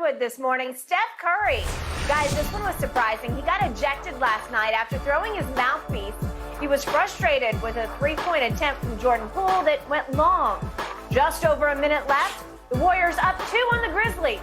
hardwood this morning. Steph Curry. Guys, this one was surprising. He got ejected last night after throwing his mouthpiece. He was frustrated with a three-point attempt from Jordan Poole that went long. Just over a minute left. The Warriors up 2 on the Grizzlies.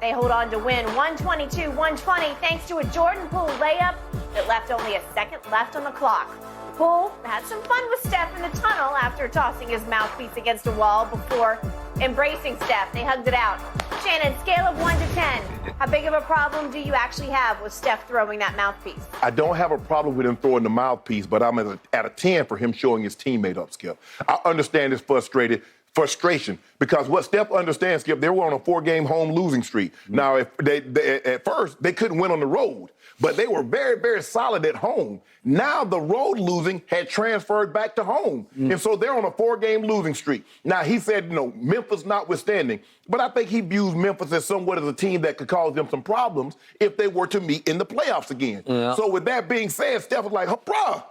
They hold on to win 122-120 thanks to a Jordan Poole layup that left only a second left on the clock. Poole had some fun with Steph in the tunnel after tossing his mouthpiece against a wall before embracing Steph. They hugged it out. Shannon, scale of 1 to 10. How big of a problem do you actually have with Steph throwing that mouthpiece? I don't have a problem with him throwing the mouthpiece, but I'm at a 10 for him showing his teammate up, Skip. I understand his frustration because what Steph understands, Skip, they were on a 4-game home losing streak. Now, if they at first, they couldn't win on the road, but they were very, very solid at home. Now the road losing had transferred back to home. And so they're on a 4-game losing streak. Now, he said, Memphis notwithstanding, but I think he views Memphis as somewhat as a team that could cause them some problems if they were to meet in the playoffs again. Yeah. So with that being said, Steph was like, bruh,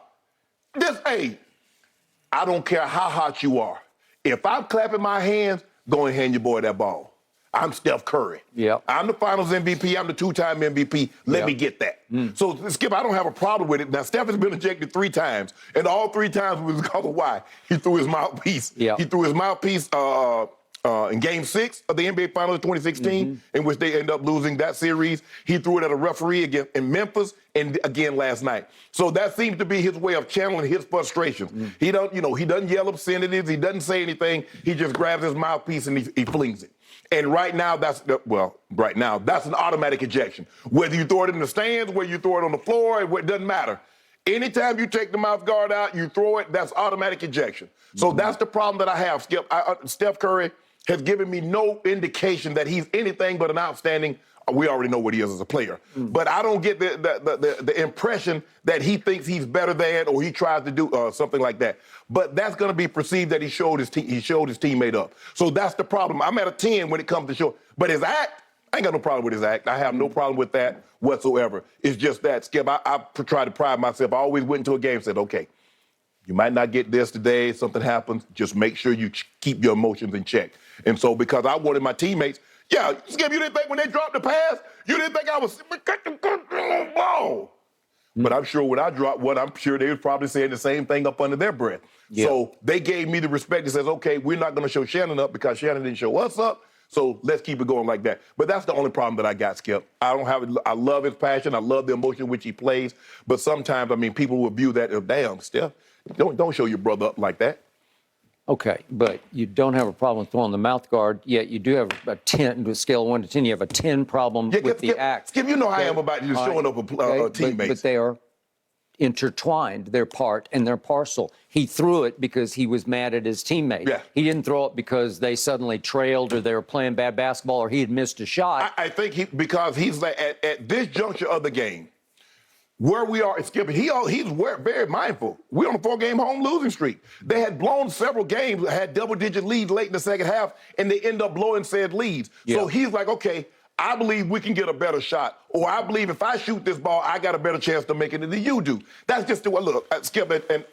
I don't care how hot you are. If I'm clapping my hands, go and hand your boy that ball. I'm Steph Curry. Yep. I'm the finals MVP. I'm the 2-time MVP. Let me get that. So, Skip, I don't have a problem with it. Now, Steph has been ejected 3 times, and all 3 times was because of why? He threw his mouthpiece. Yep. He threw his mouthpiece in Game 6 of the NBA Finals of 2016, in which they end up losing that series. He threw it at a referee again in Memphis and again last night. So that seems to be his way of channeling his frustrations. He don't, he doesn't yell obscenities. He doesn't say anything. He just grabs his mouthpiece and he flings it. And right now, that's an automatic ejection. Whether you throw it in the stands, whether you throw it on the floor, it doesn't matter. Anytime you take the mouth guard out, you throw it, that's automatic ejection. So that's the problem that I have, Skip. Steph Curry has given me no indication that he's anything but an outstanding. We already know what he is as a player. But I don't get the impression that he thinks he's better than or he tries to do something like that. But that's going to be perceived that he showed his teammate up. So that's the problem. I'm at a 10 when it comes to show. But his act, I ain't got no problem with his act. I have no problem with that whatsoever. It's just that, Skip, I try to pride myself. I always went into a game and said, okay, you might not get this today. Something happens. Just make sure you keep your emotions in check. And so because I wanted my teammates, Skip, you didn't think when they dropped the pass, you didn't think I was ball. But I'm sure when I dropped one, I'm sure they was probably saying the same thing up under their breath. Yep. So they gave me the respect that says, okay, we're not going to show Shannon up because Shannon didn't show us up. So let's keep it going like that. But that's the only problem that I got, Skip. I love his passion. I love the emotion in which he plays. But sometimes, people will view that as, damn, Steph, don't show your brother up like that. Okay, but you don't have a problem throwing the mouth guard, yet you do have a 10, to a scale of 1 to 10, you have a 10 problem with the act. Skip, you know how I am about just showing up teammates. But they are intertwined. They're part and they're parcel. He threw it because he was mad at his teammate. Yeah. He didn't throw it because they suddenly trailed or they were playing bad basketball or he had missed a shot. I think because he's like, at this juncture of the game, where we are, Skip, he's very mindful. We're on a 4-game home losing streak. They had blown several games, had double-digit leads late in the second half, and they end up blowing said leads. Yeah. So he's like, okay, I believe we can get a better shot, or I believe if I shoot this ball, I got a better chance to make it than you do. That's just the way, look, Skip, and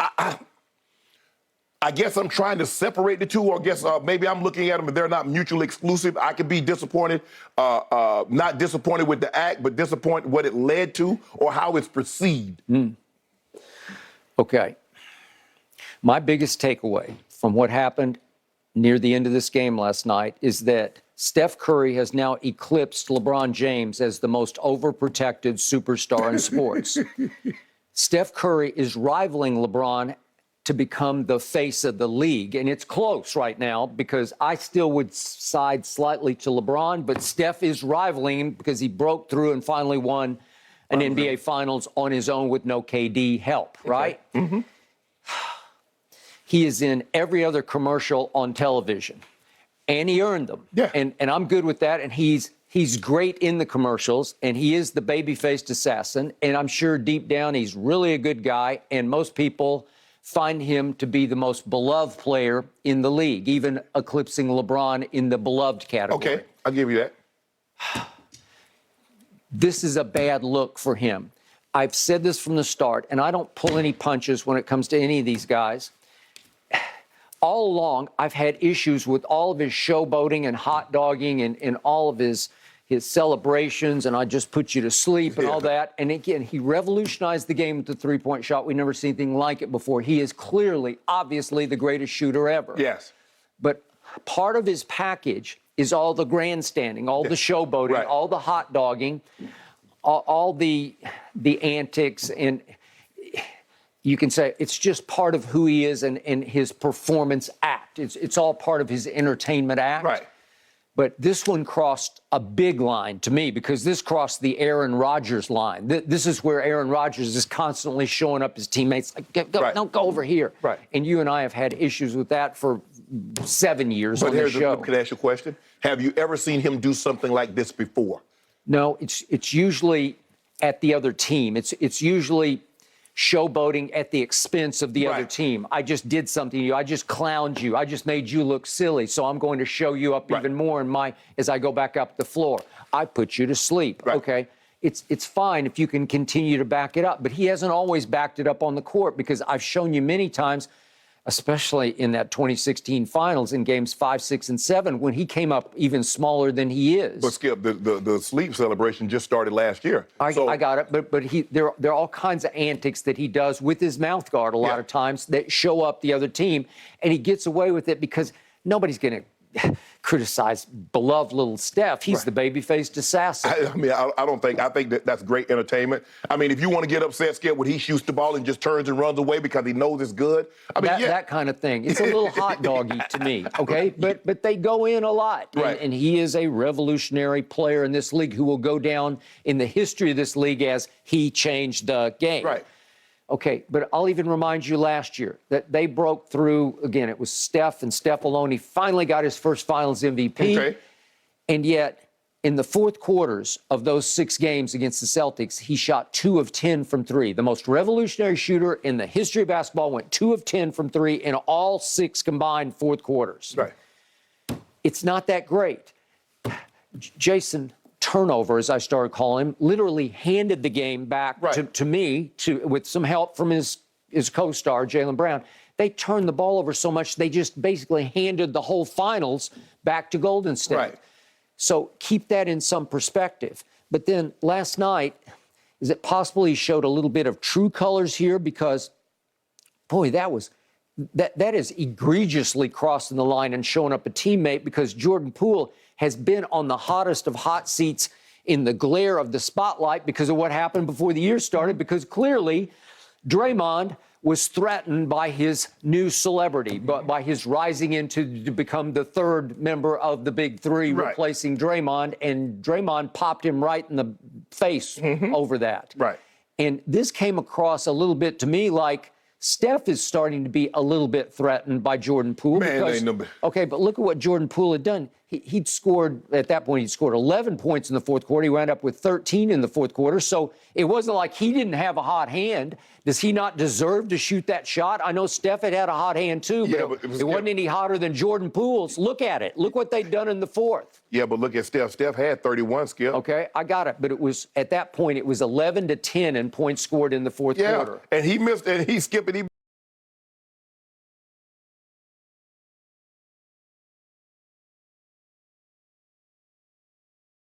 I guess I'm trying to separate the two, or I guess maybe I'm looking at them, but they're not mutually exclusive. I could be disappointed, not disappointed with the act, but disappointed what it led to or how it's perceived. Okay. My biggest takeaway from what happened near the end of this game last night is that Steph Curry has now eclipsed LeBron James as the most overprotected superstar in sports. Steph Curry is rivaling LeBron to become the face of the league. And it's close right now because I still would side slightly to LeBron, but Steph is rivaling him because he broke through and finally won an NBA Finals on his own with no KD help, right? Mm-hmm. He is in every other commercial on television, and he earned them. Yeah. And I'm good with that, and he's great in the commercials, and he is the baby-faced assassin, and I'm sure deep down he's really a good guy, and most people find him to be the most beloved player in the league, even eclipsing LeBron in the beloved category. Okay, I'll give you that. This is a bad look for him. I've said this from the start, and I don't pull any punches when it comes to any of these guys. All along, I've had issues with all of his showboating and hot dogging and all of his his celebrations and I just put you to sleep and all that. And again, he revolutionized the game with the three-point shot. We've never seen anything like it before. He is clearly, obviously, the greatest shooter ever. Yes. But part of his package is all the grandstanding, all the showboating, all the hot dogging, all the antics. And you can say it's just part of who he is and his performance act. It's all part of his entertainment act. Right. But this one crossed a big line to me because this crossed the Aaron Rodgers line. This is where Aaron Rodgers is constantly showing up his teammates, like, don't go over here. Right. And you and I have had issues with that for 7 years on the show. Can I ask you a question? Have you ever seen him do something like this before? No, it's usually at the other team. It's usually showboating at the expense of the other team. I just did something to you. I just clowned you. I just made you look silly. So I'm going to show you up even more as I go back up the floor. I put you to sleep. Right. Okay. It's fine if you can continue to back it up. But he hasn't always backed it up on the court because I've shown you many times, especially in that 2016 finals in games 5, 6, and 7, when he came up even smaller than he is. But Skip, the sleep celebration just started last year. I got it, but there are all kinds of antics that he does with his mouth guard a lot of times that show up the other team, and he gets away with it because nobody's going to criticize beloved little Steph. He's the baby-faced assassin. I think that's great entertainment. I mean, if you want to get upset, Skip, when he shoots the ball and just turns and runs away because he knows it's good. I mean, that kind of thing. It's a little hot doggy to me, okay? But they go in a lot. And he is a revolutionary player in this league who will go down in the history of this league as he changed the game. Right. Okay, but I'll even remind you last year that they broke through, again, it was Steph and Steph alone. He finally got his first finals MVP. Okay. And yet, in the fourth quarters of those 6 games against the Celtics, he shot 2 of 10 from 3. The most revolutionary shooter in the history of basketball went 2 of 10 from 3 in all 6 combined fourth quarters. Right. It's not that great. Jason Turnover, as I started calling him, literally handed the game back to me with some help from his co-star, Jaylen Brown. They turned the ball over so much, they just basically handed the whole finals back to Golden State. Right. So keep that in some perspective. But then last night, is it possible he showed a little bit of true colors here? Because, boy, that is egregiously crossing the line and showing up a teammate, because Jordan Poole has been on the hottest of hot seats in the glare of the spotlight because of what happened before the year started, because clearly Draymond was threatened by his new celebrity, by his rising to become the 3rd member of the Big Three, replacing Draymond, and Draymond popped him right in the face over that. Right. And this came across a little bit to me like Steph is starting to be a little bit threatened by Jordan Poole. Okay, but look at what Jordan Poole had done. He'd scored, at that point, he'd scored 11 points in the fourth quarter. He wound up with 13 in the fourth quarter. So it wasn't like he didn't have a hot hand. Does he not deserve to shoot that shot? I know Steph had a hot hand too, but it wasn't any hotter than Jordan Poole's. Look at it. Look what they'd done in the fourth. Yeah, but look at Steph. Steph had 31, Skip. Okay, I got it. But it was, at that point, it was 11-10 in points scored in the fourth quarter. And he missed, and he skipped, and he